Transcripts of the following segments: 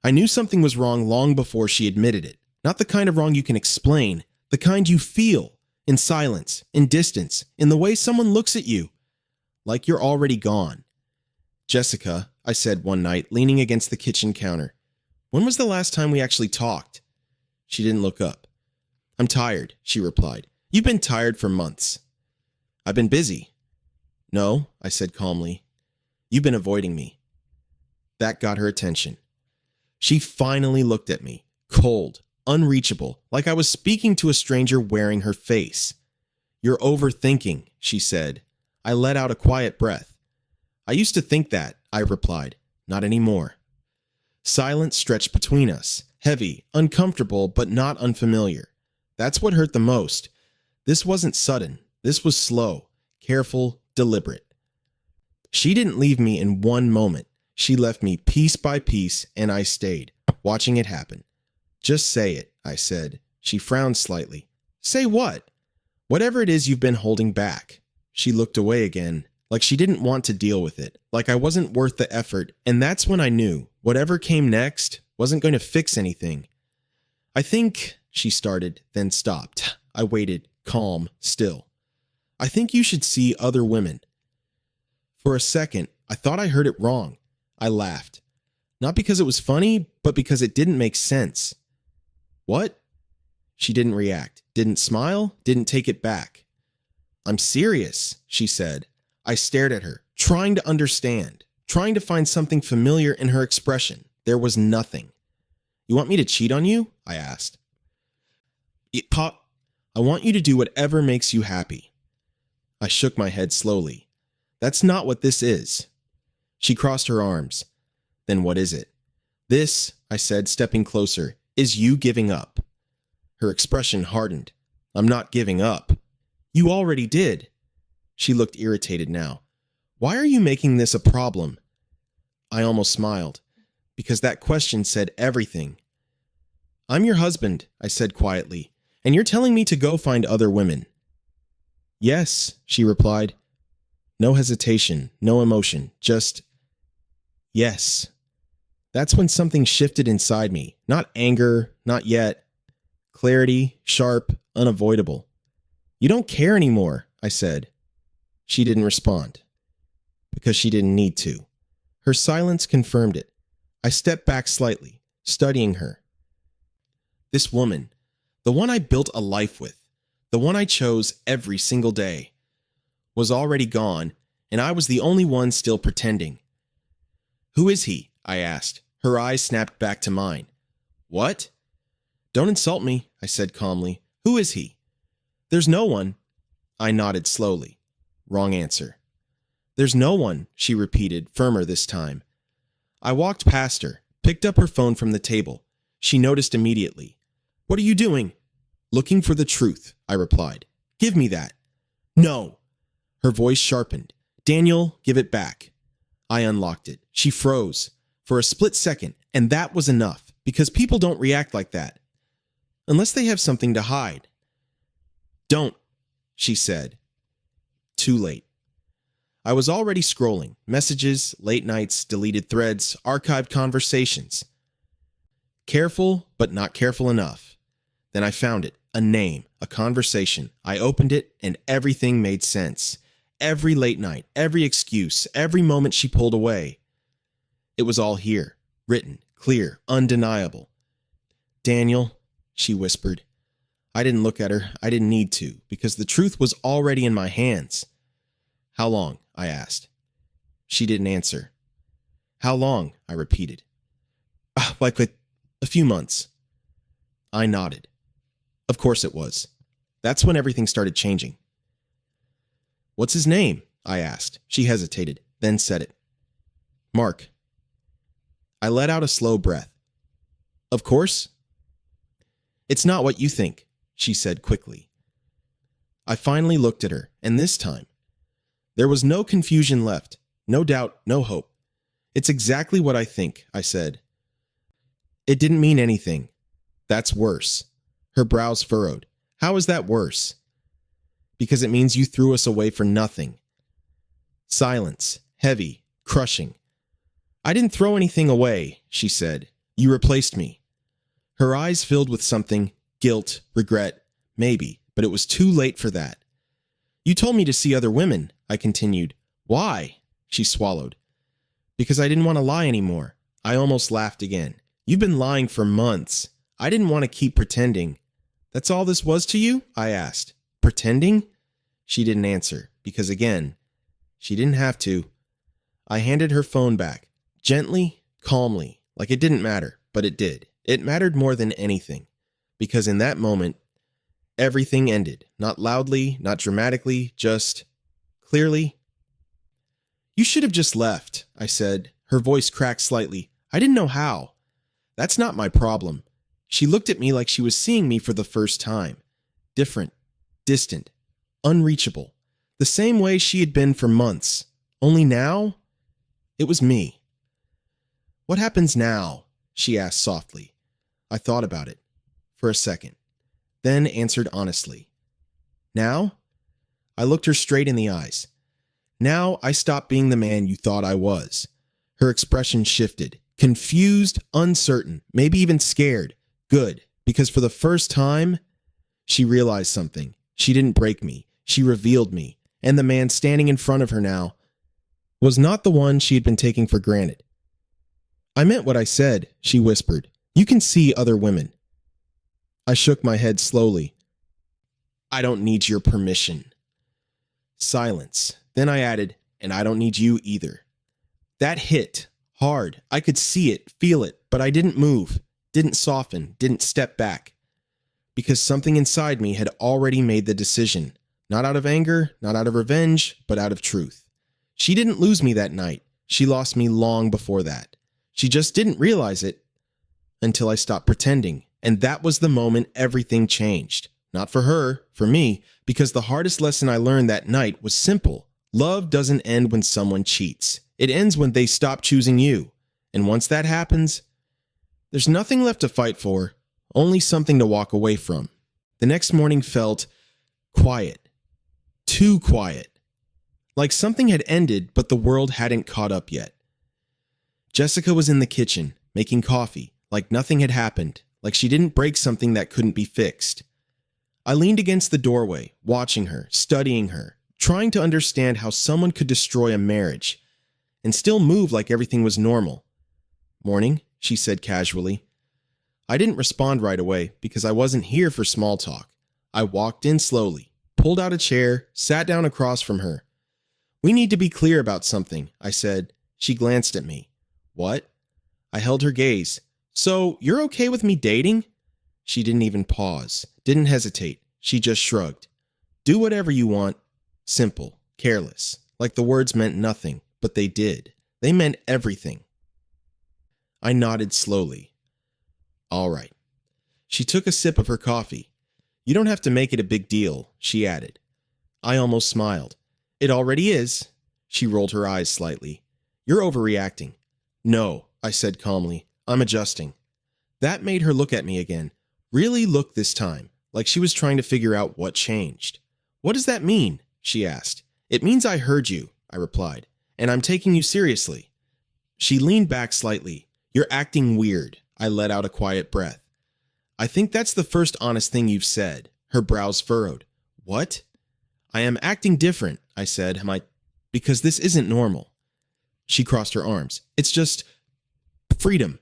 I knew something was wrong long before she admitted it. Not the kind of wrong you can explain, the kind you feel, in silence, in distance, in the way someone looks at you, like you're already gone. "Jessica," I said one night, leaning against the kitchen counter, "when was the last time we actually talked?" She didn't look up. "I'm tired," she replied. "You've been tired for months." "I've been busy." "No," I said calmly. "You've been avoiding me." That got her attention. She finally looked at me, cold, unreachable, like I was speaking to a stranger wearing her face. "You're overthinking," she said. I let out a quiet breath. "I used to think that," I replied. "Not anymore." Silence stretched between us, heavy, uncomfortable, but not unfamiliar. That's what hurt the most. This wasn't sudden. This was slow, careful, deliberate. She didn't leave me in one moment. She left me piece by piece, and I stayed, watching it happen. "Just say it," I said. She frowned slightly. "Say what?" "Whatever it is you've been holding back." She looked away again, like she didn't want to deal with it, like I wasn't worth the effort, and that's when I knew whatever came next wasn't going to fix anything. "I think," she started, then stopped. I waited, calm, still. "I think you should see other women." For a second, I thought I heard it wrong. I laughed. Not because it was funny, but because it didn't make sense. "What?" She didn't react, didn't smile, didn't take it back. "I'm serious," she said. I stared at her, trying to understand, trying to find something familiar in her expression. There was nothing. "You want me to cheat on you?" I asked. "I want you to do whatever makes you happy." I shook my head slowly. "That's not what this is." She crossed her arms. "Then what is it?" "This," I said, stepping closer, "is you giving up." Her expression hardened. "I'm not giving up." "You already did." She looked irritated now. "Why are you making this a problem?" I almost smiled, because that question said everything. "I'm your husband," I said quietly, "and you're telling me to go find other women." "Yes," she replied. No hesitation, no emotion, just yes. That's when something shifted inside me. Not anger, not yet. Clarity, sharp, unavoidable. "You don't care anymore," I said. She didn't respond. Because she didn't need to. Her silence confirmed it. I stepped back slightly, studying her. This woman, the one I built a life with, the one I chose every single day, was already gone, and I was the only one still pretending. "Who is he?" I asked. Her eyes snapped back to mine. "What?" "Don't insult me," I said calmly. "Who is he?" "There's no one." I nodded slowly. Wrong answer. "There's no one," she repeated, firmer this time. I walked past her, picked up her phone from the table. She noticed immediately. "What are you doing?" "Looking for the truth," I replied. "Give me that." "No." Her voice sharpened. "Daniel, give it back." I unlocked it. She froze. For a split second, and that was enough, because people don't react like that. Unless they have something to hide. "Don't," she said. Too late. I was already scrolling. Messages, late nights, deleted threads, archived conversations. Careful, but not careful enough. Then I found it. A name, a conversation. I opened it, and everything made sense. Every late night, every excuse, every moment she pulled away. It was all here, written, clear, undeniable. "Daniel," she whispered. I didn't look at her. I didn't need to, because the truth was already in my hands. "How long?" I asked. She didn't answer. "How long?" I repeated. Like a few months." I nodded. Of course it was. That's when everything started changing. "What's his name?" I asked. She hesitated, then said it. "Mark." I let out a slow breath. "Of course?" "It's not what you think," she said quickly. I finally looked at her, and this time, there was no confusion left, no doubt, no hope. "It's exactly what I think," I said. "It didn't mean anything." "That's worse." Her brows furrowed. "How is that worse?" "Because it means you threw us away for nothing." Silence, heavy, crushing. "I didn't throw anything away," she said. You replaced me. Her eyes filled with something, guilt, regret, maybe, but it was too late for that. You told me to see other women, I continued. Why? She swallowed. Because I didn't want to lie anymore. I almost laughed again. You've been lying for months. I didn't want to keep pretending. That's all this was to you? I asked. Pretending? She didn't answer, because again, she didn't have to. I handed her phone back, gently, calmly, like it didn't matter, but it did. It mattered more than anything, because in that moment, everything ended. Not loudly, not dramatically, just clearly. You should have just left, I said. Her voice cracked slightly. I didn't know how. That's not my problem. She looked at me like she was seeing me for the first time. Different, distant, unreachable. The same way she had been for months. Only now, it was me. What happens now? She asked softly. I thought about it for a second, then answered honestly. Now? I looked her straight in the eyes. Now I stopped being the man you thought I was. Her expression shifted. Confused, uncertain, maybe even scared. Good, because for the first time, she realized something. She didn't break me. She revealed me. And the man standing in front of her now was not the one she had been taking for granted. I meant what I said, she whispered. You can see other women. I shook my head slowly. I don't need your permission. Silence. Then I added, and I don't need you either. That hit hard. I could see it, feel it, but I didn't move, didn't soften, didn't step back. Because something inside me had already made the decision. Not out of anger, not out of revenge, but out of truth. She didn't lose me that night. She lost me long before that. She just didn't realize it until I stopped pretending. And that was the moment everything changed. Not for her, for me, because the hardest lesson I learned that night was simple. Love doesn't end when someone cheats. It ends when they stop choosing you. And once that happens, there's nothing left to fight for, only something to walk away from. The next morning felt quiet. Too quiet. Like something had ended, but the world hadn't caught up yet. Jessica was in the kitchen, making coffee, like nothing had happened, like she didn't break something that couldn't be fixed. I leaned against the doorway, watching her, studying her, trying to understand how someone could destroy a marriage and still move like everything was normal. Morning, she said casually. I didn't respond right away because I wasn't here for small talk. I walked in slowly, pulled out a chair, sat down across from her. We need to be clear about something, I said. She glanced at me. What? I held her gaze. So, you're okay with me dating? She didn't even pause, didn't hesitate. She just shrugged. Do whatever you want. Simple, careless, like the words meant nothing, but they did. They meant everything. I nodded slowly. All right. She took a sip of her coffee. You don't have to make it a big deal, she added. I almost smiled. It already is. She rolled her eyes slightly. You're overreacting. No, I said calmly. I'm adjusting. That made her look at me again. Really look this time, like she was trying to figure out what changed. What does that mean? She asked. It means I heard you, I replied, and I'm taking you seriously. She leaned back slightly. You're acting weird. I let out a quiet breath. I think that's the first honest thing you've said. Her brows furrowed. What? I am acting different, I said, because this isn't normal. She crossed her arms. It's just freedom.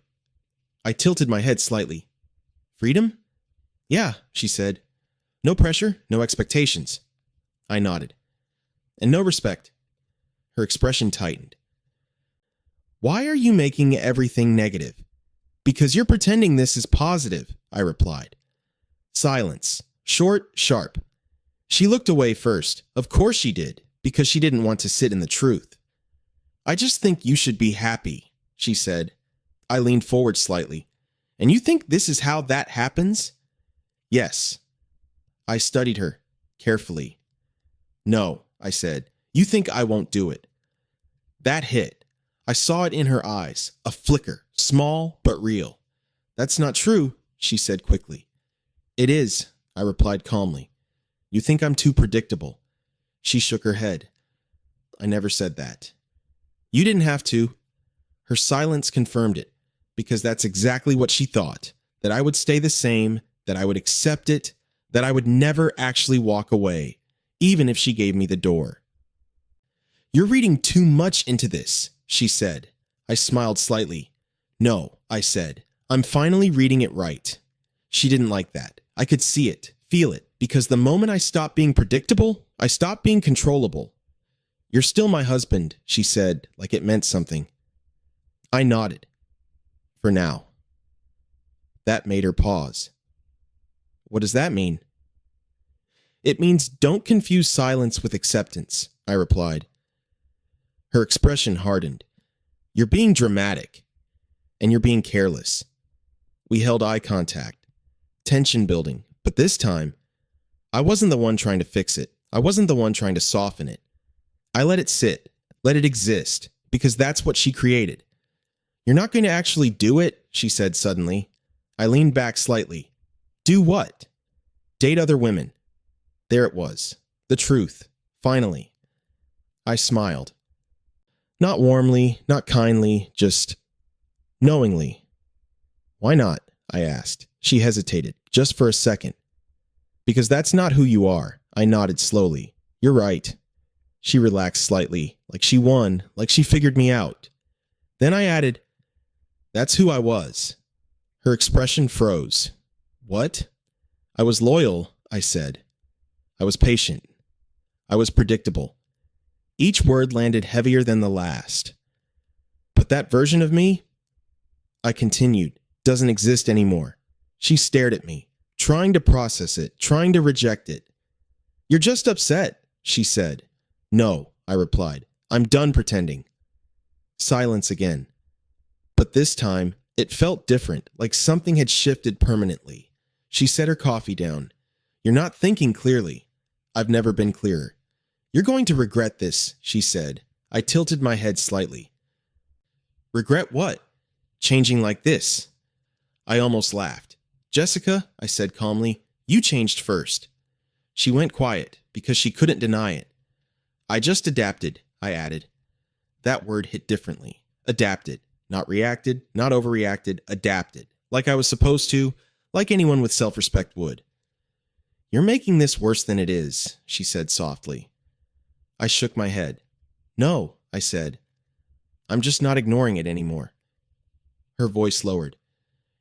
I tilted my head slightly. Freedom? Yeah, she said. No pressure, no expectations. I nodded. And no respect. Her expression tightened. Why are you making everything negative? Because you're pretending this is positive, I replied. Silence. Short, sharp. She looked away first. Of course she did, because she didn't want to sit in the truth. I just think you should be happy, she said. I leaned forward slightly. And you think this is how that happens? Yes. I studied her carefully. No, I said. You think I won't do it. That hit. I saw it in her eyes, a flicker, small but real. That's not true, she said quickly. It is, I replied calmly. You think I'm too predictable. She shook her head. I never said that. You didn't have to. Her silence confirmed it. because that's exactly what she thought, that I would stay the same, that I would accept it, that I would never actually walk away, even if she gave me the door. "You're reading too much into this," she said. I smiled slightly. "No," I said. "I'm finally reading it right." She didn't like that. I could see it, feel it, because the moment I stopped being predictable, I stopped being controllable. "You're still my husband," she said, like it meant something. I nodded. "For now." That made her pause. "What does that mean?" "It means don't confuse silence with acceptance," I replied. Her expression hardened. "You're being dramatic, and you're being careless." We held eye contact, tension building, but this time, I wasn't the one trying to fix it. I wasn't the one trying to soften it. I let it sit, let it exist, because that's what she created. "You're not going to actually do it?" she said suddenly. I leaned back slightly. "Do what?" "Date other women." There it was. The truth. Finally. I smiled. Not warmly, not kindly, just knowingly. "Why not?" I asked. She hesitated, just for a second. "Because that's not who you are." I nodded slowly. "You're right." She relaxed slightly, like she won, like she figured me out. Then I added, "That's who I was." Her expression froze. "What?" "I was loyal," I said. "I was patient. I was predictable." Each word landed heavier than the last. "But that version of me," I continued, "doesn't exist anymore." She stared at me, trying to process it, trying to reject it. "You're just upset," she said. "No," I replied. "I'm done pretending." Silence again. But this time, it felt different, like something had shifted permanently. She set her coffee down. "You're not thinking clearly." "I've never been clearer." "You're going to regret this," she said. I tilted my head slightly. "Regret what?" "Changing like this." I almost laughed. "Jessica," I said calmly, "you changed first." She went quiet, because she couldn't deny it. "I just adapted," I added. That word hit differently. Adapted. Not reacted, not overreacted, adapted. Like I was supposed to, like anyone with self-respect would. "You're making this worse than it is," she said softly. I shook my head. "No," I said. "I'm just not ignoring it anymore." Her voice lowered.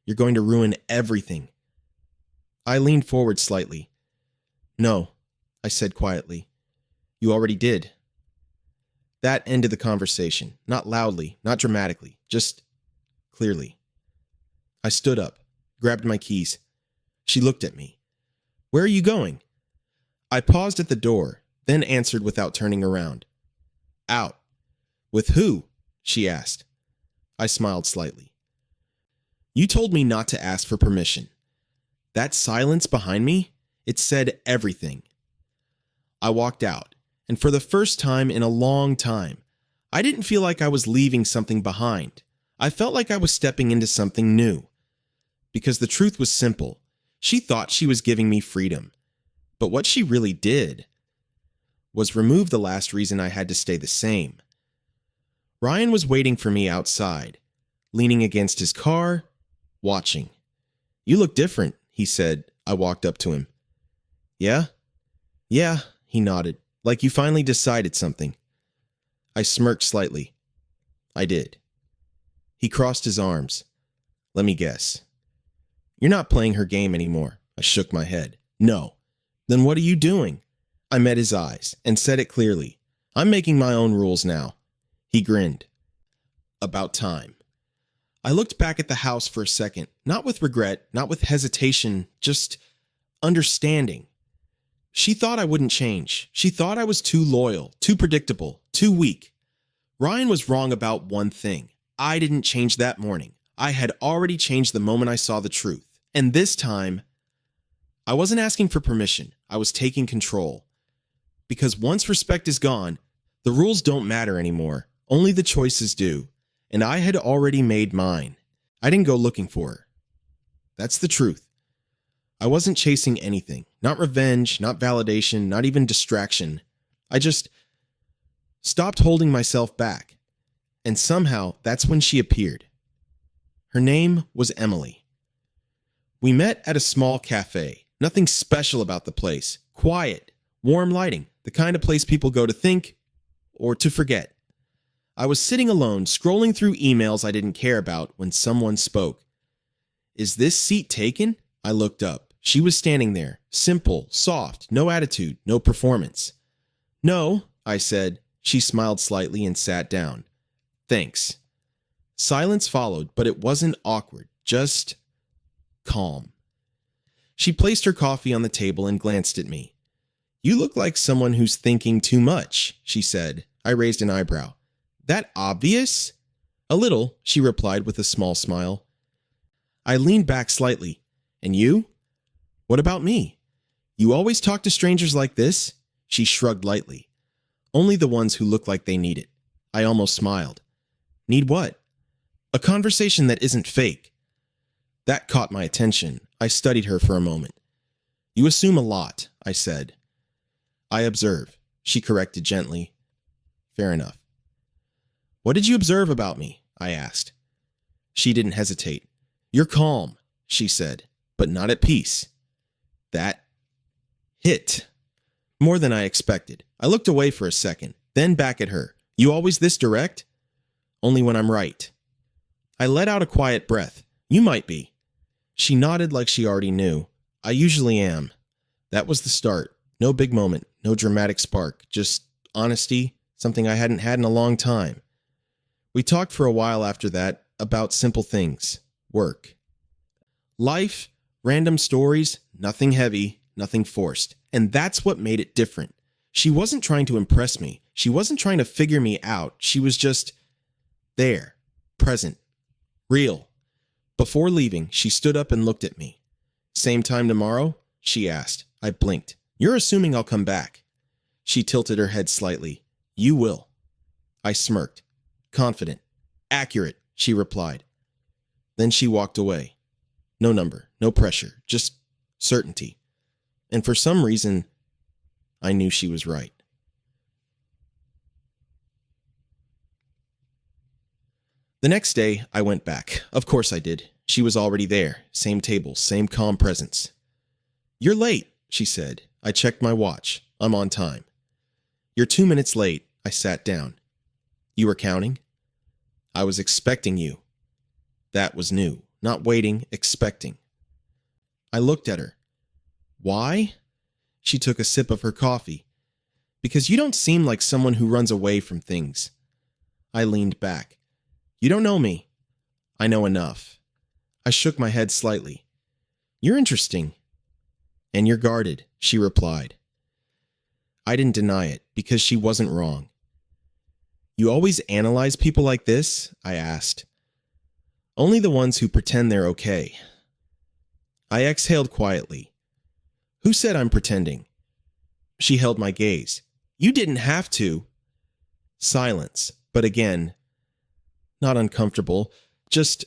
"You're going to ruin everything." I leaned forward slightly. "No," I said quietly. "You already did." That ended the conversation, not loudly, not dramatically, just clearly. I stood up, grabbed my keys. She looked at me. "Where are you going?" I paused at the door, then answered without turning around. "Out." "With who?" she asked. I smiled slightly. "You told me not to ask for permission." That silence behind me, it said everything. I walked out, and for the first time in a long time, I didn't feel like I was leaving something behind. I felt like I was stepping into something new. Because the truth was simple. She thought she was giving me freedom. But what she really did was remove the last reason I had to stay the same. Ryan was waiting for me outside, leaning against his car, watching. "You look different," he said. I walked up to him. "Yeah?" "Yeah," he nodded, "like you finally decided something." I smirked slightly. "I did." He crossed his arms. "Let me guess. You're not playing her game anymore." I shook my head. "No." "Then what are you doing?" I met his eyes and said it clearly. "I'm making my own rules now." He grinned. "About time." I looked back at the house for a second, not with regret, not with hesitation, just understanding. She thought I wouldn't change. She thought I was too loyal, too predictable, too weak. Ryan was wrong about one thing. I didn't change that morning. I had already changed the moment I saw the truth. And this time, I wasn't asking for permission. I was taking control. Because once respect is gone, the rules don't matter anymore. Only the choices do. And I had already made mine. I didn't go looking for her. That's the truth. I wasn't chasing anything. Not revenge, not validation, not even distraction. I just stopped holding myself back. And somehow, that's when she appeared. Her name was Emily. We met at a small cafe. Nothing special about the place. Quiet, warm lighting, the kind of place people go to think or to forget. I was sitting alone, scrolling through emails I didn't care about when someone spoke. "Is this seat taken?" I looked up. She was standing there, simple, soft, no attitude, no performance. "No," I said. She smiled slightly and sat down. "Thanks." Silence followed, but it wasn't awkward, just calm. She placed her coffee on the table and glanced at me. "You look like someone who's thinking too much," she said. I raised an eyebrow. "That obvious?" "A little," she replied with a small smile. I leaned back slightly. "And you? What about me? You always talk to strangers like this?" She shrugged lightly. "Only the ones who look like they need it." I almost smiled. "Need what?" "A conversation that isn't fake." That caught my attention. I studied her for a moment. "You assume a lot," I said. "I observe," she corrected gently. "Fair enough." "What did you observe about me?" I asked. She didn't hesitate. "You're calm," she said, "but not at peace." That hit. More than I expected. I looked away for a second, then back at her. "You always this direct?" "Only when I'm right." I let out a quiet breath. "You might be." She nodded like she already knew. "I usually am." That was the start. No big moment, no dramatic spark, just honesty, something I hadn't had in a long time. We talked for a while after that about simple things. Work. Life, random stories, nothing heavy, nothing forced. And that's what made it different. She wasn't trying to impress me. She wasn't trying to figure me out. She was just there, present, real. Before leaving, she stood up and looked at me. "Same time tomorrow?" she asked. I blinked. "You're assuming I'll come back." She tilted her head slightly. "You will." I smirked. "Confident." "Accurate," she replied. Then she walked away. No number, no pressure, just certainty. And for some reason, I knew she was right. The next day, I went back. Of course I did. She was already there. Same table, same calm presence. "You're late," she said. I checked my watch. I'm on time. "You're 2 minutes late." I sat down. "You were counting?" "I was expecting you." That was new. Not waiting, expecting. I looked at her. "Why?" She took a sip of her coffee. "Because you don't seem like someone who runs away from things." I leaned back. "You don't know me." "I know enough." I shook my head slightly. "You're interesting." "And you're guarded," she replied. I didn't deny it, because she wasn't wrong. "You always analyze people like this?" I asked. "Only the ones who pretend they're okay." I exhaled quietly. "Who said I'm pretending?" She held my gaze. "You didn't have to." Silence, but again, not uncomfortable, just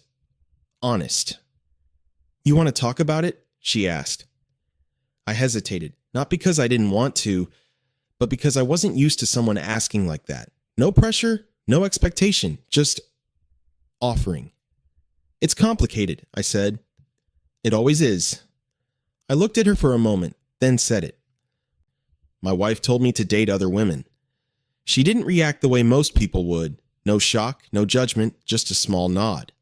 honest. "You want to talk about it?" she asked. I hesitated, not because I didn't want to, but because I wasn't used to someone asking like that. No pressure, no expectation, just offering. "It's complicated," I said. "It always is." I looked at her for a moment, then said it. "My wife told me to date other women." She didn't react the way most people would. No shock, no judgment, just a small nod.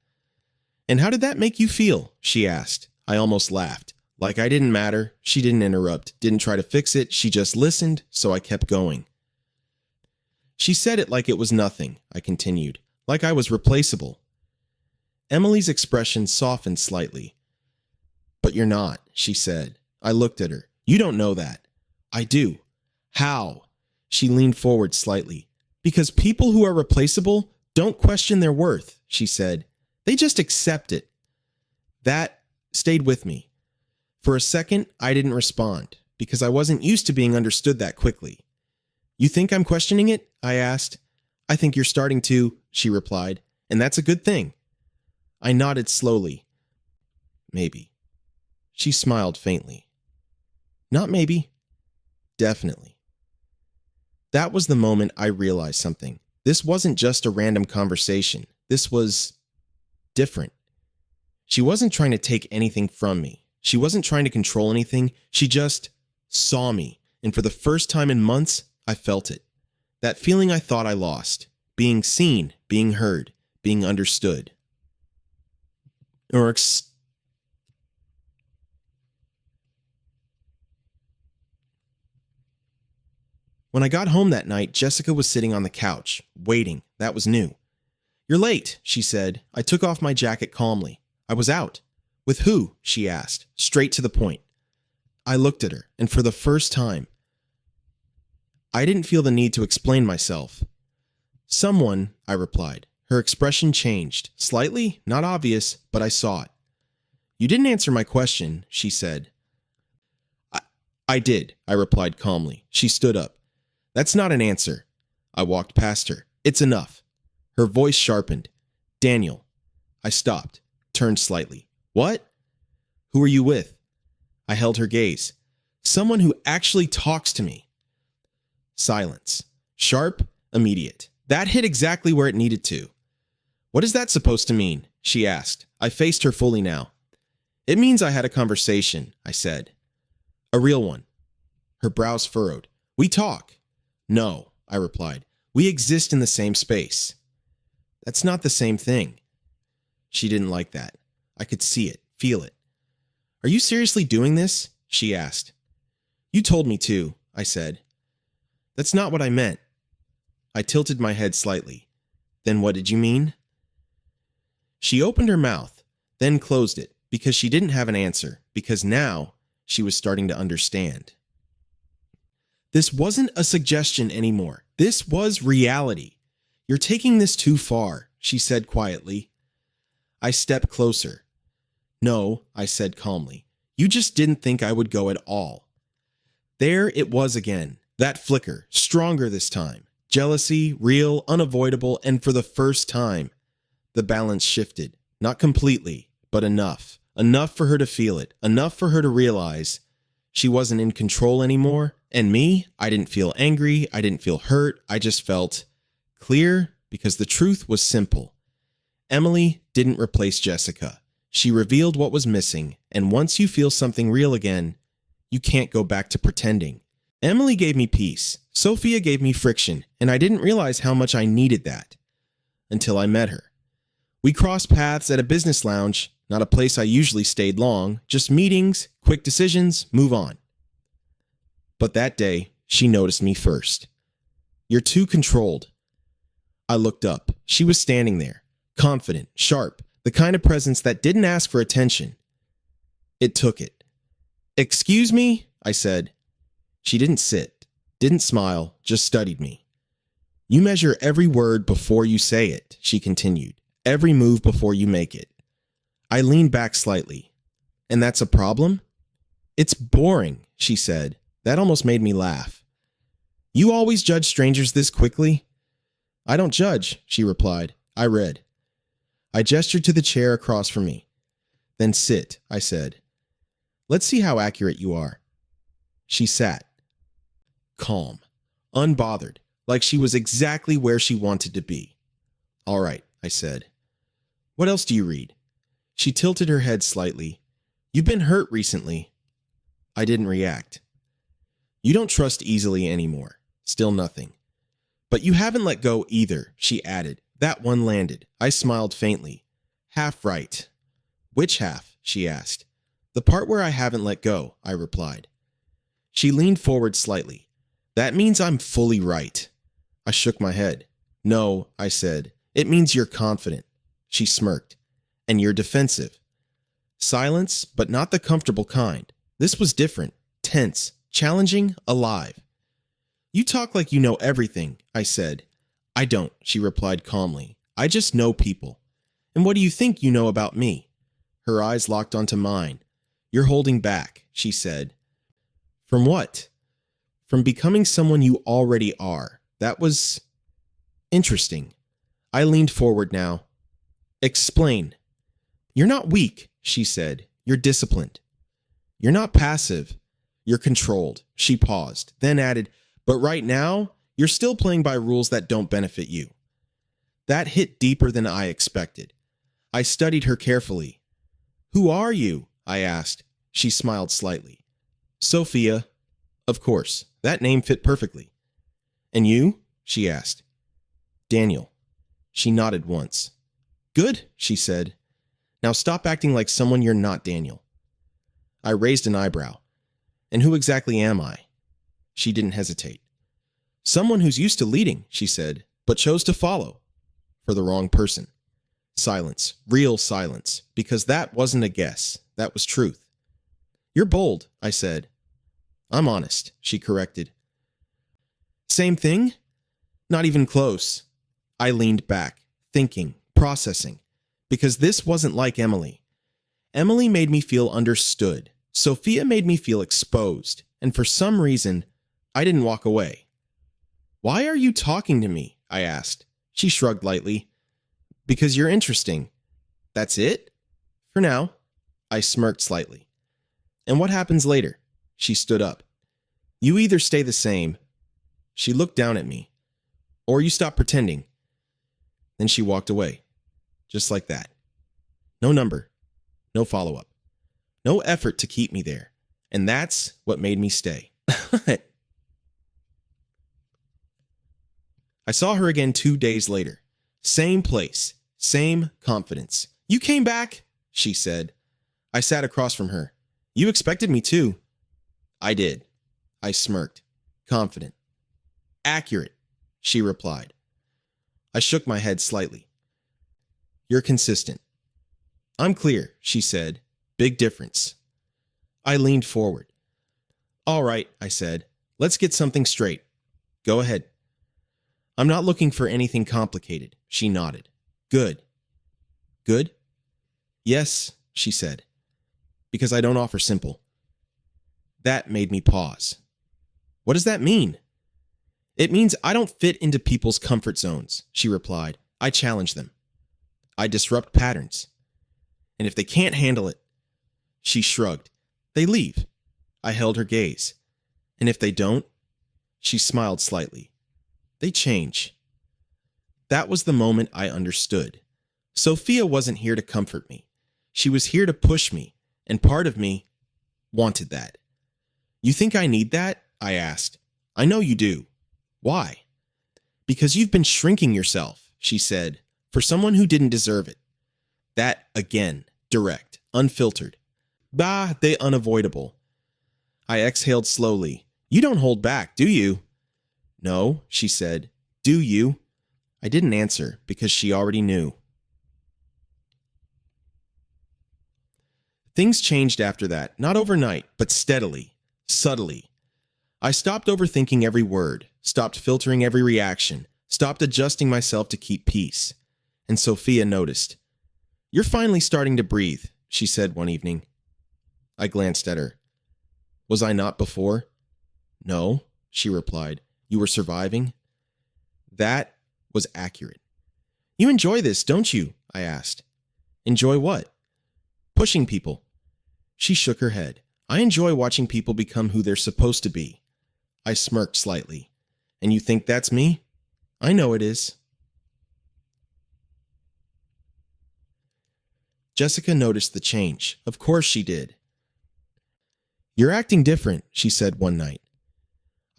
"And how did that make you feel?" she asked. I almost laughed. Like I didn't matter. She didn't interrupt, didn't try to fix it. She just listened, so I kept going. "She said it like it was nothing," I continued, "like I was replaceable." Emily's expression softened slightly. "But you're not," she said. I looked at her. "You don't know that." "I do." "How?" She leaned forward slightly. "Because people who are replaceable don't question their worth," she said. "They just accept it." That stayed with me. For a second, I didn't respond, because I wasn't used to being understood that quickly. "You think I'm questioning it?" I asked. "I think you're starting to," she replied, "and that's a good thing." I nodded slowly. "Maybe." She smiled faintly. "Not maybe. Definitely." That was the moment I realized something. This wasn't just a random conversation. This was different. She wasn't trying to take anything from me. She wasn't trying to control anything. She just saw me, and for the first time in months, I felt it. That feeling I thought I lost. Being seen, being heard, being understood. When I got home that night, Jessica was sitting on the couch, waiting. That was new. "You're late," she said. I took off my jacket calmly. "I was out." "With who?" she asked, straight to the point. I looked at her, and for the first time, I didn't feel the need to explain myself. "Someone," I replied. Her expression changed, slightly, not obvious, but I saw it. "You didn't answer my question," she said. I did, I replied calmly. She stood up. "That's not an answer." I walked past her. "It's enough." Her voice sharpened. "Daniel." I stopped, turned slightly. "What?" "Who are you with?" I held her gaze. "Someone who actually talks to me." Silence. Sharp, immediate. That hit exactly where it needed to. "What is that supposed to mean?" she asked. I faced her fully now. "It means I had a conversation," I said. "A real one." Her brows furrowed. "We talk." "No," I replied. "We exist in the same space." "That's not the same thing." She didn't like that. I could see it, feel it. "Are you seriously doing this?" she asked. "You told me to," I said. "That's not what I meant." I tilted my head slightly. "Then what did you mean?" She opened her mouth, then closed it, because she didn't have an answer, because now she was starting to understand. This wasn't a suggestion anymore. This was reality. "You're taking this too far," she said quietly. I stepped closer. "No," I said calmly. "You just didn't think I would go at all." There it was again, that flicker, stronger this time. Jealousy, real, unavoidable, and for the first time, the balance shifted. Not completely, but enough. Enough for her to feel it. Enough for her to realize she wasn't in control anymore. And me, I didn't feel angry. I didn't feel hurt. I just felt clear, because the truth was simple. Emily didn't replace Jessica. She revealed what was missing, and once you feel something real again, you can't go back to pretending. Emily gave me peace. Sophia gave me friction, and I didn't realize how much I needed that until I met her. We crossed paths at a business lounge, not a place I usually stayed long, just meetings, quick decisions, move on. But that day, she noticed me first. "You're too controlled." I looked up. She was standing there, confident, sharp, the kind of presence that didn't ask for attention. It took it. "Excuse me?" I said. She didn't sit, didn't smile, just studied me. "You measure every word before you say it," she continued. "Every move before you make it." I leaned back slightly. "And that's a problem?" "It's boring," she said. That almost made me laugh. "You always judge strangers this quickly?" "I don't judge," she replied. I read. I gestured to the chair across from me. "Then sit," I said. "Let's see how accurate you are." She sat. Calm. Unbothered. Like she was exactly where she wanted to be. "All right," I said. "What else do you read?" She tilted her head slightly. "You've been hurt recently." I didn't react. "You don't trust easily anymore." Still nothing. "But you haven't let go either," she added. That one landed. I smiled faintly. "Half right." "Which half?" she asked. "The part where I haven't let go," I replied. She leaned forward slightly. "That means I'm fully right." I shook my head. "No," I said. "It means you're confident." She smirked. "And you're defensive." Silence, but not the comfortable kind. This was different, tense, challenging, alive. "You talk like you know everything," I said. "I don't," she replied calmly. "I just know people." "And what do you think you know about me?" Her eyes locked onto mine. "You're holding back," she said. "From what?" "From becoming someone you already are." That was interesting. I leaned forward now. "Explain." "You're not weak," she said. "You're disciplined." "You're not passive. You're controlled." She paused, then added, "But right now, you're still playing by rules that don't benefit you." That hit deeper than I expected. I studied her carefully. Who are you? I asked. She smiled slightly. Sophia. Of course, that name fit perfectly. And you? She asked. Daniel. She nodded once. Good, she said. Now stop acting like someone you're not, Daniel. I raised an eyebrow. And who exactly am I? She didn't hesitate. Someone who's used to leading, she said, but chose to follow. For the wrong person. Silence, real silence, because that wasn't a guess. That was truth. You're bold, I said. I'm honest, she corrected. Same thing? Not even close. I leaned back, thinking, processing, because this wasn't like Emily. Emily made me feel understood. Sophia made me feel exposed, and for some reason, I didn't walk away. Why are you talking to me? I asked. She shrugged lightly. Because you're interesting. That's it? For now. I smirked slightly. And what happens later? She stood up. You either stay the same. She looked down at me. Or you stop pretending. Then she walked away. Just like that. No number. No follow-up. No effort to keep me there. And that's what made me stay. I saw her again 2 days later. Same place. Same confidence. You came back, she said. I sat across from her. You expected me to. I did. I smirked. Confident. Accurate, she replied. I shook my head slightly. You're consistent. I'm clear, she said. Big difference. I leaned forward. All right, I said. Let's get something straight. Go ahead. I'm not looking for anything complicated, she nodded. Good. Good? Yes, she said. Because I don't offer simple. That made me pause. What does that mean? It means I don't fit into people's comfort zones, she replied. I challenge them. I disrupt patterns. And if they can't handle it, she shrugged. They leave. I held her gaze. And if they don't, she smiled slightly. They change. That was the moment I understood. Sophia wasn't here to comfort me. She was here to push me, and part of me wanted that. You think I need that? I asked. I know you do. Why? Because you've been shrinking yourself, she said, for someone who didn't deserve it. That, again, direct, unfiltered. Bah, they unavoidable. I exhaled slowly. You don't hold back, do you? No, she said. Do you? I didn't answer because she already knew. Things changed after that, not overnight, but steadily, subtly. I stopped overthinking every word, stopped filtering every reaction, stopped adjusting myself to keep peace. And Sophia noticed. You're finally starting to breathe, she said one evening. I glanced at her. Was I not before? No, she replied. You were surviving? That was accurate. You enjoy this, don't you? I asked. Enjoy what? Pushing people. She shook her head. I enjoy watching people become who they're supposed to be. I smirked slightly. And you think that's me? I know it is. Jessica noticed the change. Of course she did. You're acting different, she said one night.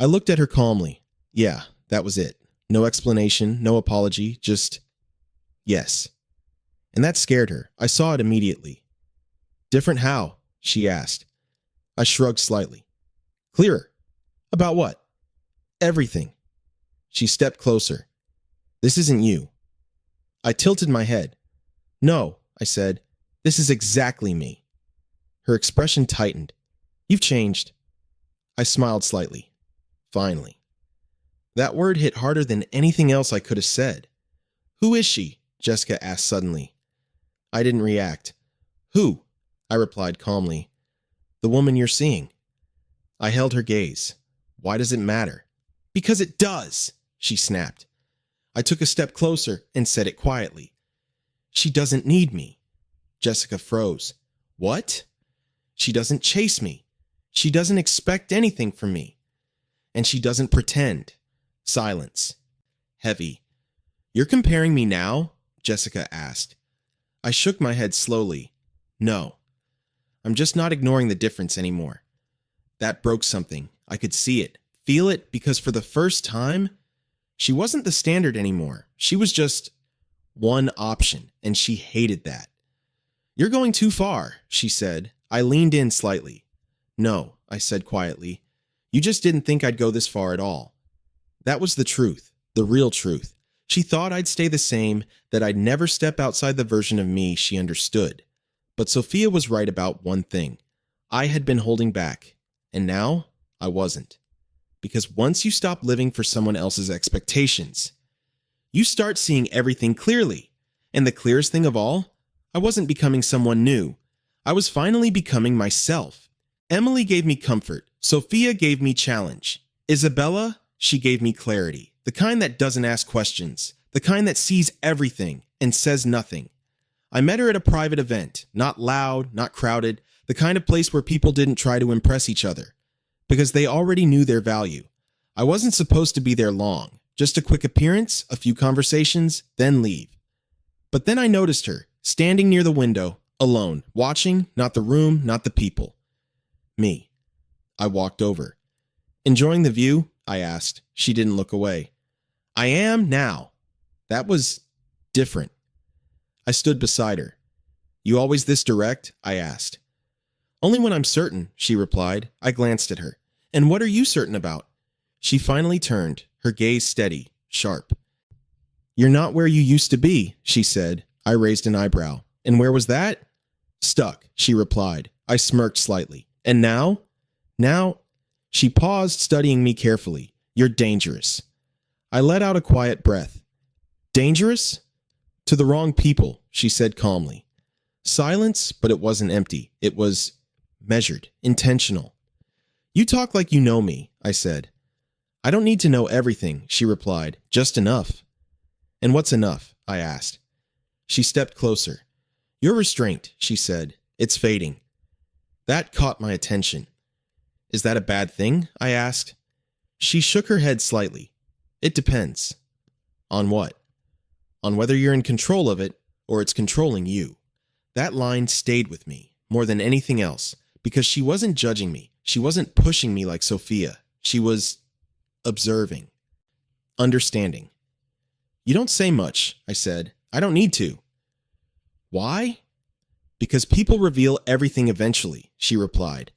I looked at her calmly. Yeah, that was it. No explanation, no apology, just yes. And that scared her. I saw it immediately. Different how? She asked. I shrugged slightly. Clearer. About what? Everything. She stepped closer. This isn't you. I tilted my head. No, I said. This is exactly me. Her expression tightened. You've changed. I smiled slightly. Finally. That word hit harder than anything else I could have said. Who is she? Jessica asked suddenly. I didn't react. Who? I replied calmly. The woman you're seeing. I held her gaze. Why does it matter? Because it does, she snapped. I took a step closer and said it quietly. She doesn't need me. Jessica froze. What? She doesn't chase me. She doesn't expect anything from me. And she doesn't pretend. Silence. Heavy. You're comparing me now? Jessica asked. I shook my head slowly. No, I'm just not ignoring the difference anymore. That broke something. I could see it, feel it, because for the first time, she wasn't the standard anymore. She was just one option, and she hated that. You're going too far, she said. I leaned in slightly. No, I said quietly. You just didn't think I'd go this far at all. That was the truth, the real truth. She thought I'd stay the same, that I'd never step outside the version of me she understood. But Sophia was right about one thing. I had been holding back, and now I wasn't. Because once you stop living for someone else's expectations, you start seeing everything clearly. And the clearest thing of all, I wasn't becoming someone new. I was finally becoming myself. Emily gave me comfort. Sophia gave me challenge. Isabella, she gave me clarity. The kind that doesn't ask questions. The kind that sees everything and says nothing. I met her at a private event, not loud, not crowded, the kind of place where people didn't try to impress each other, because they already knew their value. I wasn't supposed to be there long, just a quick appearance, a few conversations, then leave. But then I noticed her, standing near the window, alone, watching, not the room, not the people. Me. I walked over. Enjoying the view? I asked. She didn't look away. I am now. That was different. I stood beside her. You always this direct? I asked. Only when I'm certain, she replied. I glanced at her. And what are you certain about? She finally turned, her gaze steady, sharp. You're not where you used to be, she said. I raised an eyebrow. And where was that? Stuck, she replied. I smirked slightly. And now? Now? She paused, studying me carefully. You're dangerous. I let out a quiet breath. Dangerous? To the wrong people, she said calmly. Silence, but it wasn't empty. It was measured, intentional. You talk like you know me, I said. I don't need to know everything, she replied. Just enough. And what's enough? I asked. She stepped closer. Your restraint, she said. It's fading. That caught my attention. Is that a bad thing? I asked. She shook her head slightly. It depends. On what? On whether you're in control of it or it's controlling you. That line stayed with me more than anything else because she wasn't judging me. She wasn't pushing me like Sophia. She was observing, understanding. You don't say much, I said. I don't need to. Why? Because people reveal everything eventually, she replied.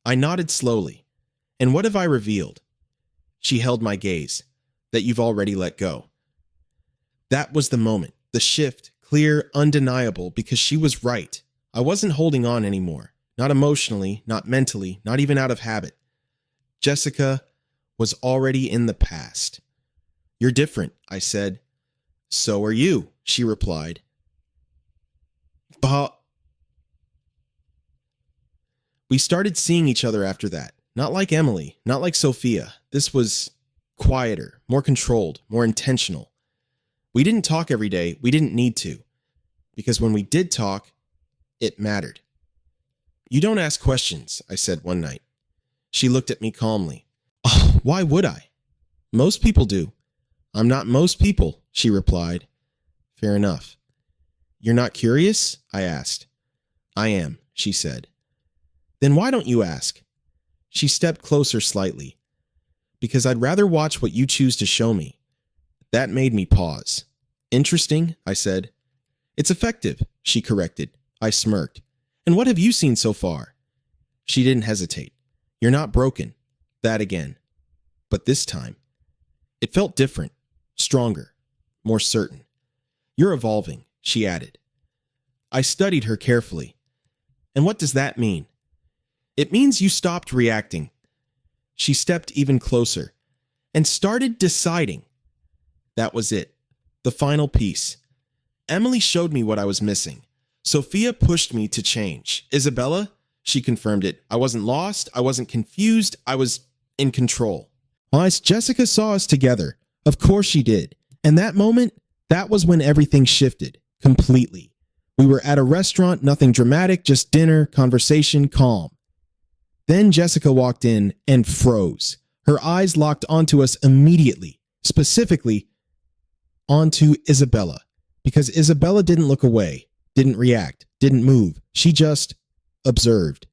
I nodded slowly. And what have I revealed? She held my gaze. That you've already let go. That was the moment, the shift, clear, undeniable, because she was right. I wasn't holding on anymore. Not emotionally, not mentally, not even out of habit. Jessica was already in the past. You're different, I said. So are you, she replied. But we started seeing each other after that. Not like Emily, not like Sophia. This was quieter, more controlled, more intentional. We didn't talk every day. We didn't need to. Because when we did talk, it mattered. You don't ask questions, I said one night. She looked at me calmly. Oh, why would I? Most people do. I'm not most people, she replied. Fair enough. You're not curious? I asked. I am, she said. Then why don't you ask? She stepped closer slightly. Because I'd rather watch what you choose to show me. That made me pause. Interesting, I said. It's effective, she corrected. I smirked. And what have you seen so far? She didn't hesitate. You're not broken. That again. But this time, it felt different, stronger, more certain. You're evolving, she added. I studied her carefully. And what does that mean? It means you stopped reacting. She stepped even closer and started deciding. That was it. The final piece. Emily showed me what I was missing. Sophia pushed me to change. Isabella, she confirmed it. I wasn't lost. I wasn't confused. I was in control. Jessica saw us together. Of course she did. And that moment, that was when everything shifted. Completely. We were at a restaurant, nothing dramatic, just dinner, conversation, calm. Then Jessica walked in and froze. Her eyes locked onto us immediately, specifically onto Isabella, because Isabella didn't look away, didn't react, didn't move. She just observed.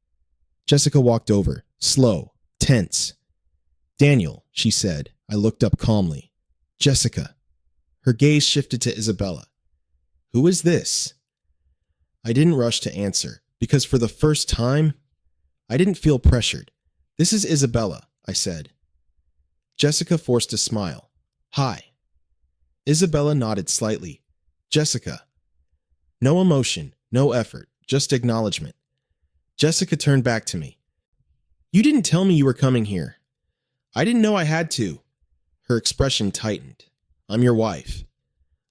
Jessica walked over, slow, tense. Daniel, she said. I looked up calmly. Jessica. Her gaze shifted to Isabella. Who is this? I didn't rush to answer, because for the first time, I didn't feel pressured. This is Isabella, I said. Jessica forced a smile. Hi. Isabella nodded slightly. Jessica. No emotion, no effort, just acknowledgement. Jessica turned back to me. You didn't tell me you were coming here. I didn't know I had to. Her expression tightened. I'm your wife.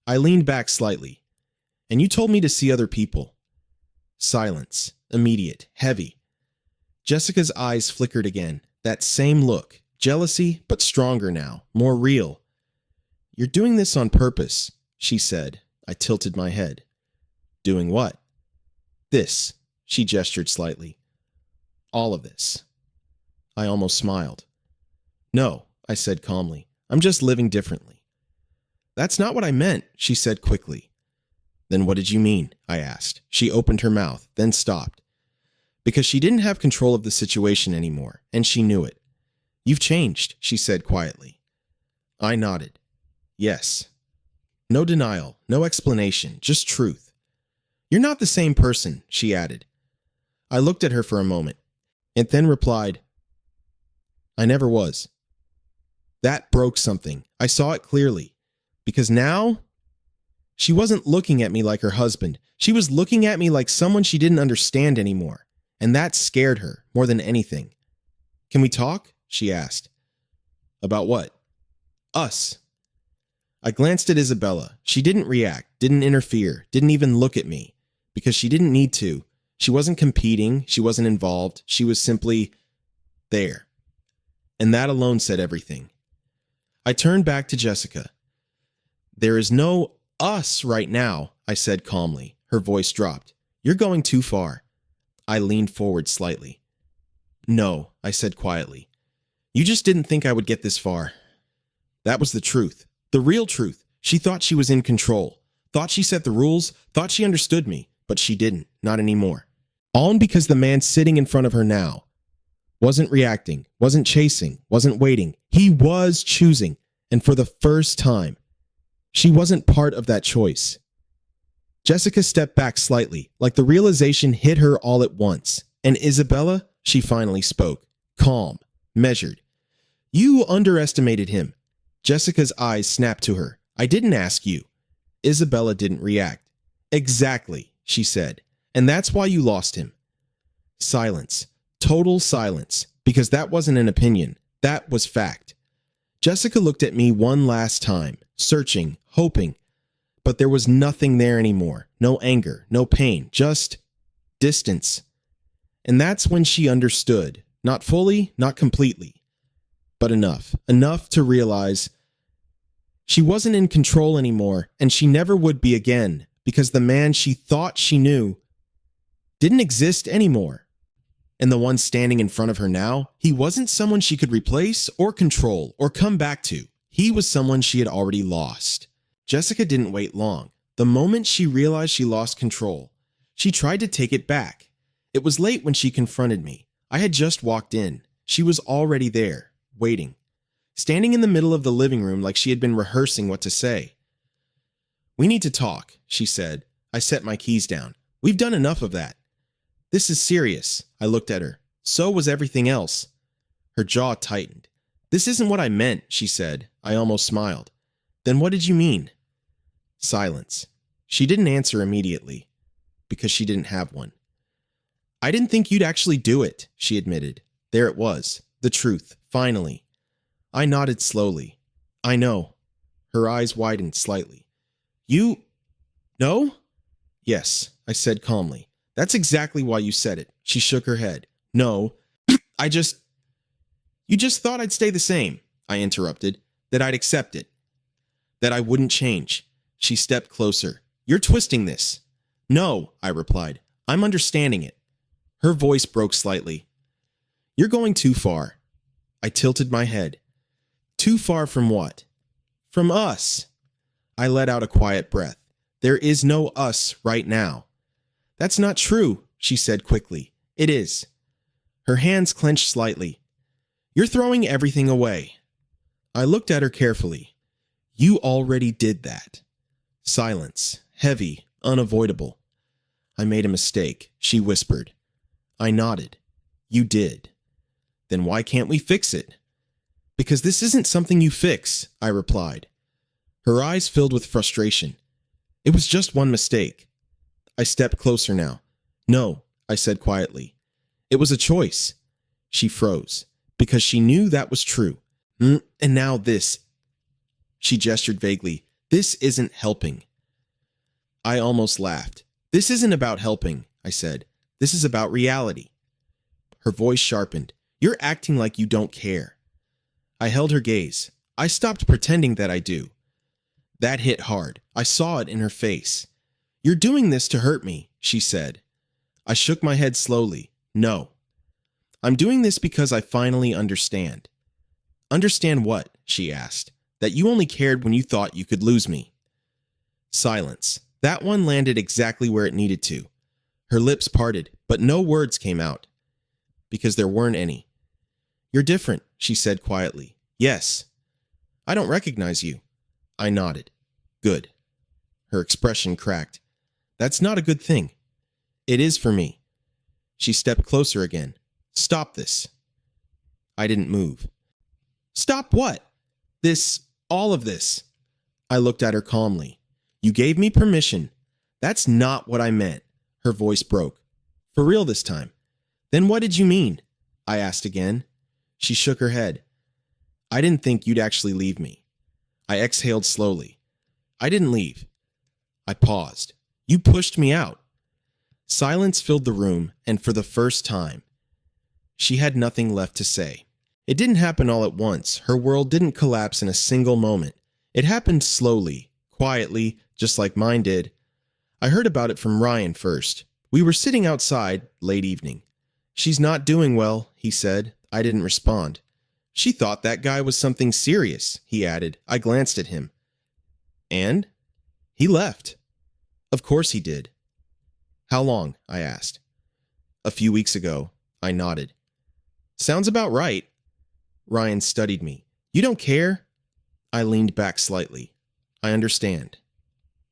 I leaned back slightly. And you told me to see other people. Silence, immediate, heavy. Jessica's eyes flickered again. That same look, jealousy, but stronger now, more real. You're doing this on purpose, she said. I tilted my head. Doing what? This, she gestured slightly. All of this. I almost smiled. No, I said calmly. I'm just living differently. That's not what I meant, she said quickly. Then what did you mean? I asked. She opened her mouth, then stopped. Because she didn't have control of the situation anymore, and she knew it. You've changed, she said quietly. I nodded. Yes. No denial, no explanation, just truth. You're not the same person, she added. I looked at her for a moment, and then replied, I never was. That broke something. I saw it clearly. Because now, she wasn't looking at me like her husband. She was looking at me like someone she didn't understand anymore. And that scared her more than anything. Can we talk? She asked. About what? Us. I glanced at Isabella. She didn't react, didn't interfere, didn't even look at me. Because she didn't need to. She wasn't competing. She wasn't involved. She was simply there. And that alone said everything. I turned back to Jessica. There is no us right now, I said calmly. Her voice dropped. You're going too far. I leaned forward slightly. No, I said quietly. You just didn't think I would get this far. That was the truth. The real truth. She thought she was in control. Thought she set the rules. Thought she understood me. But she didn't. Not anymore. All because the man sitting in front of her now wasn't reacting, wasn't chasing, wasn't waiting. He was choosing. And for the first time, she wasn't part of that choice. Jessica stepped back slightly, like the realization hit her all at once. And Isabella, she finally spoke, calm, measured. You underestimated him. Jessica's eyes snapped to her. I didn't ask you. Isabella didn't react. Exactly, she said. And that's why you lost him. Silence. Total silence. Because that wasn't an opinion. That was fact. Jessica looked at me one last time, searching, hoping. But there was nothing there anymore. No anger, no pain, just distance. And that's when she understood. Not fully, not completely. But enough. Enough to realize she wasn't in control anymore, and she never would be again, because the man she thought she knew didn't exist anymore. And the one standing in front of her now, he wasn't someone she could replace or control or come back to. He was someone she had already lost. Jessica didn't wait long. The moment she realized she lost control, she tried to take it back. It was late when she confronted me. I had just walked in. She was already there, waiting, standing in the middle of the living room like she had been rehearsing what to say. We need to talk, she said. I set my keys down. We've done enough of that. This is serious. I looked at her. So was everything else. Her jaw tightened. This isn't what I meant, she said. I almost smiled. Then what did you mean? Silence. She didn't answer immediately, because she didn't have one. I didn't think you'd actually do it, she admitted. There it was, the truth, finally. I nodded slowly. I know. Her eyes widened slightly. You know? Yes, I said calmly. That's exactly why you said it. She shook her head. No, You just thought I'd stay the same, I interrupted. That I'd accept it. That I wouldn't change. She stepped closer. You're twisting this. No, I replied. I'm understanding it. Her voice broke slightly. You're going too far. I tilted my head. Too far from what? From us. I let out a quiet breath. There is no us right now. That's not true, she said quickly. It is. Her hands clenched slightly. You're throwing everything away. I looked at her carefully. You already did that. Silence, heavy, unavoidable. I made a mistake, she whispered. I nodded. You did. Then why can't we fix it? Because this isn't something you fix, I replied. Her eyes filled with frustration. It was just one mistake. I stepped closer now. No, I said quietly. It was a choice. She froze, because she knew that was true. And now this. She gestured vaguely. This isn't helping. I almost laughed. This isn't about helping, I said. This is about reality. Her voice sharpened. You're acting like you don't care. I held her gaze. I stopped pretending that I do. That hit hard. I saw it in her face. You're doing this to hurt me, she said. I shook my head slowly. No. I'm doing this because I finally understand. Understand what? She asked. That you only cared when you thought you could lose me. Silence. That one landed exactly where it needed to. Her lips parted, but no words came out. Because there weren't any. You're different, she said quietly. Yes. I don't recognize you. I nodded. Good. Her expression cracked. That's not a good thing. It is for me. She stepped closer again. Stop this. I didn't move. Stop what? All of this. I looked at her calmly. You gave me permission. That's not what I meant. Her voice broke. For real this time. Then what did you mean? I asked again. She shook her head. I didn't think you'd actually leave me. I exhaled slowly. I didn't leave. I paused. You pushed me out. Silence filled the room, and for the first time, she had nothing left to say. It didn't happen all at once. Her world didn't collapse in a single moment. It happened slowly, quietly, just like mine did. I heard about it from Ryan first. We were sitting outside, late evening. She's not doing well, he said. I didn't respond. She thought that guy was something serious, he added. I glanced at him. And? He left. Of course he did. How long? I asked. A few weeks ago. I nodded. Sounds about right. Ryan studied me. You don't care? I leaned back slightly. I understand.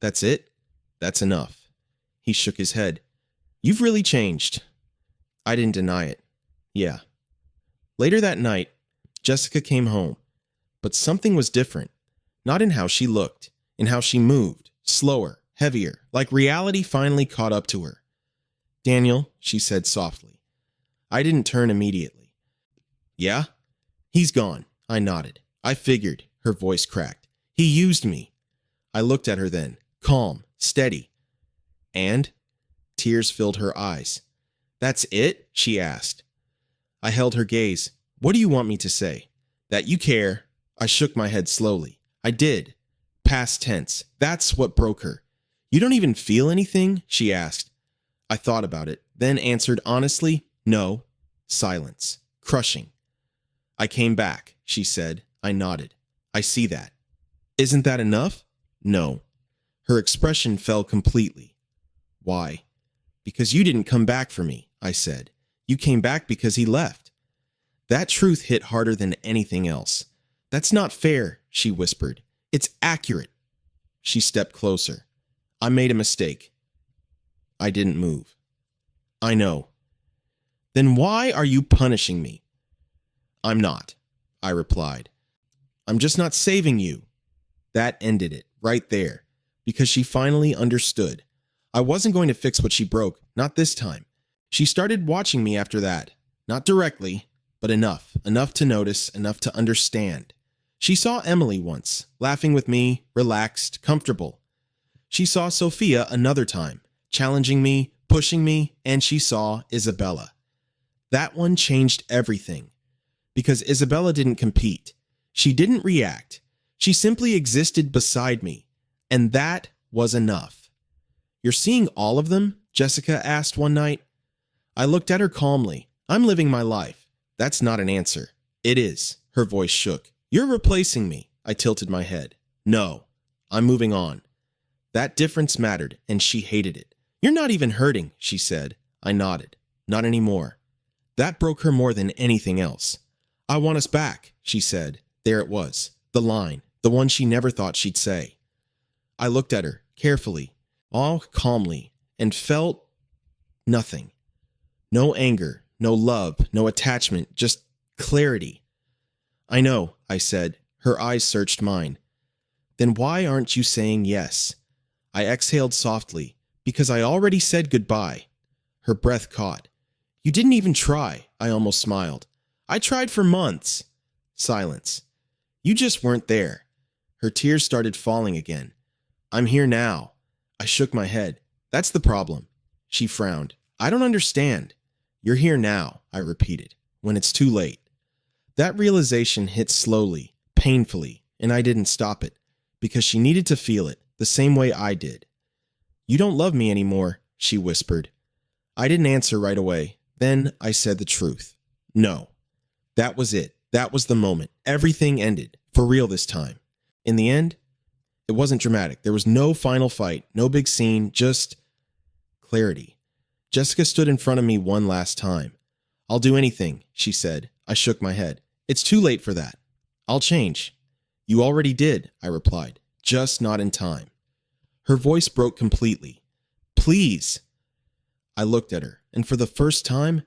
That's it? That's enough. He shook his head. You've really changed. I didn't deny it. Yeah. Later that night, Jessica came home. But something was different. Not in how she looked, in how she moved, slower, heavier, like reality finally caught up to her. Daniel, she said softly. I didn't turn immediately. Yeah? He's gone. I nodded. I figured. Her voice cracked. He used me. I looked at her then, calm, steady. And? Tears filled her eyes. That's it? She asked. I held her gaze. What do you want me to say? That you care. I shook my head slowly. I did. Past tense. That's what broke her. You don't even feel anything? She asked. I thought about it, then answered honestly, no. Silence. Crushing. I came back, she said. I nodded. I see that. Isn't that enough? No. Her expression fell completely. Why? Because you didn't come back for me, I said. You came back because he left. That truth hit harder than anything else. That's not fair, she whispered. It's accurate. She stepped closer. I made a mistake. I didn't move. I know. Then why are you punishing me? I'm not, I replied. I'm just not saving you. That ended it, right there, because she finally understood. I wasn't going to fix what she broke, not this time. She started watching me after that. Not directly, but enough to notice, enough to understand. She saw Emily once, laughing with me, relaxed, comfortable. She saw Sophia another time, challenging me, pushing me, and she saw Isabella. That one changed everything. Because Isabella didn't compete. She didn't react. She simply existed beside me. And that was enough. You're seeing all of them? Jessica asked one night. I looked at her calmly. I'm living my life. That's not an answer. It is. Her voice shook. You're replacing me. I tilted my head. No. I'm moving on. That difference mattered, and she hated it. You're not even hurting, she said. I nodded. Not anymore. That broke her more than anything else. I want us back, she said. There it was, the line, the one she never thought she'd say. I looked at her, carefully, all calmly, and felt nothing. No anger, no love, no attachment, just clarity. I know, I said. Her eyes searched mine. Then why aren't you saying yes? I exhaled softly, because I already said goodbye. Her breath caught. You didn't even try, I almost smiled. I tried for months. Silence. You just weren't there. Her tears started falling again. I'm here now. I shook my head. That's the problem. She frowned. I don't understand. You're here now, I repeated, when it's too late. That realization hit slowly, painfully, and I didn't stop it, because she needed to feel it, the same way I did. You don't love me anymore, she whispered. I didn't answer right away. Then I said the truth. No. That was it. That was the moment. Everything ended, for real this time. In the end, it wasn't dramatic. There was no final fight, no big scene, just clarity. Jessica stood in front of me one last time. I'll do anything, she said. I shook my head. It's too late for that. I'll change. You already did, I replied, just not in time. Her voice broke completely. Please. I looked at her, and for the first time,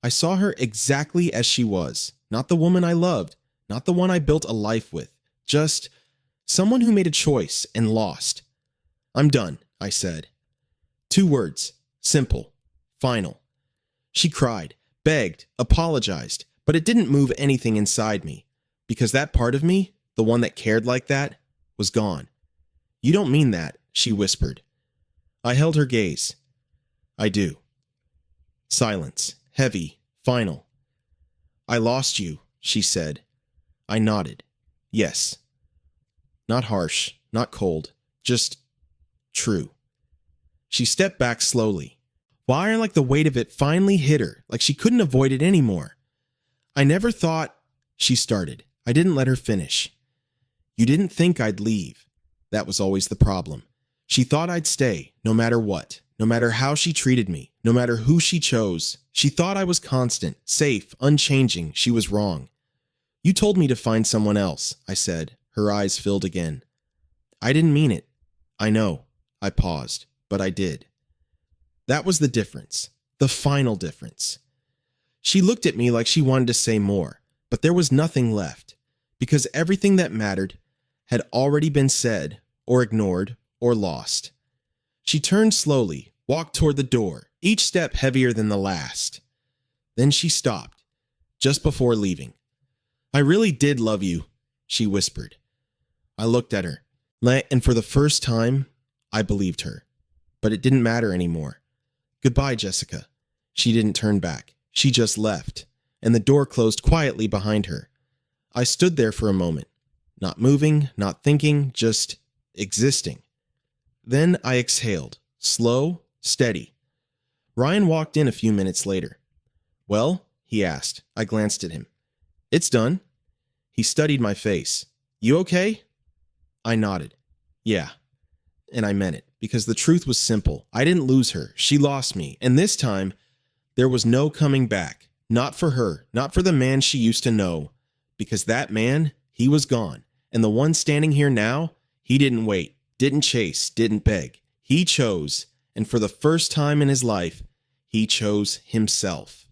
I saw her exactly as she was. Not the woman I loved, not the one I built a life with, just someone who made a choice and lost. I'm done, I said. 2 words, simple, final. She cried, begged, apologized, but it didn't move anything inside me, because that part of me, the one that cared like that, was gone. You don't mean that, she whispered. I held her gaze. I do. Silence, heavy, final. I lost you, she said. I nodded. Yes. Not harsh, not cold, just true. She stepped back slowly. Wire like the weight of it finally hit her, like she couldn't avoid it anymore. I never thought, she started. I didn't let her finish. You didn't think I'd leave. That was always the problem. She thought I'd stay, no matter what, no matter how she treated me, no matter who she chose. She thought I was constant, safe, unchanging. She was wrong. You told me to find someone else, I said. Her eyes filled again. I didn't mean it. I know. I paused, but I did. That was the difference, the final difference. She looked at me like she wanted to say more, but there was nothing left, because everything that mattered had already been said, or ignored, or lost. She turned slowly, walked toward the door, each step heavier than the last. Then she stopped, just before leaving. I really did love you, she whispered. I looked at her, and for the first time, I believed her. But it didn't matter anymore. Goodbye, Jessica. She didn't turn back. She just left, and the door closed quietly behind her. I stood there for a moment, not moving, not thinking, just existing. Then I exhaled, slow, steady. Ryan walked in a few minutes later. Well, he asked. I glanced at him. It's done. He studied my face. You okay? I nodded. Yeah. And I meant it, because the truth was simple. I didn't lose her. She lost me. And this time, there was no coming back. Not for her. Not for the man she used to know. Because that man, he was gone. And the one standing here now, he didn't wait, didn't chase, didn't beg. He chose. And for the first time in his life, he chose himself.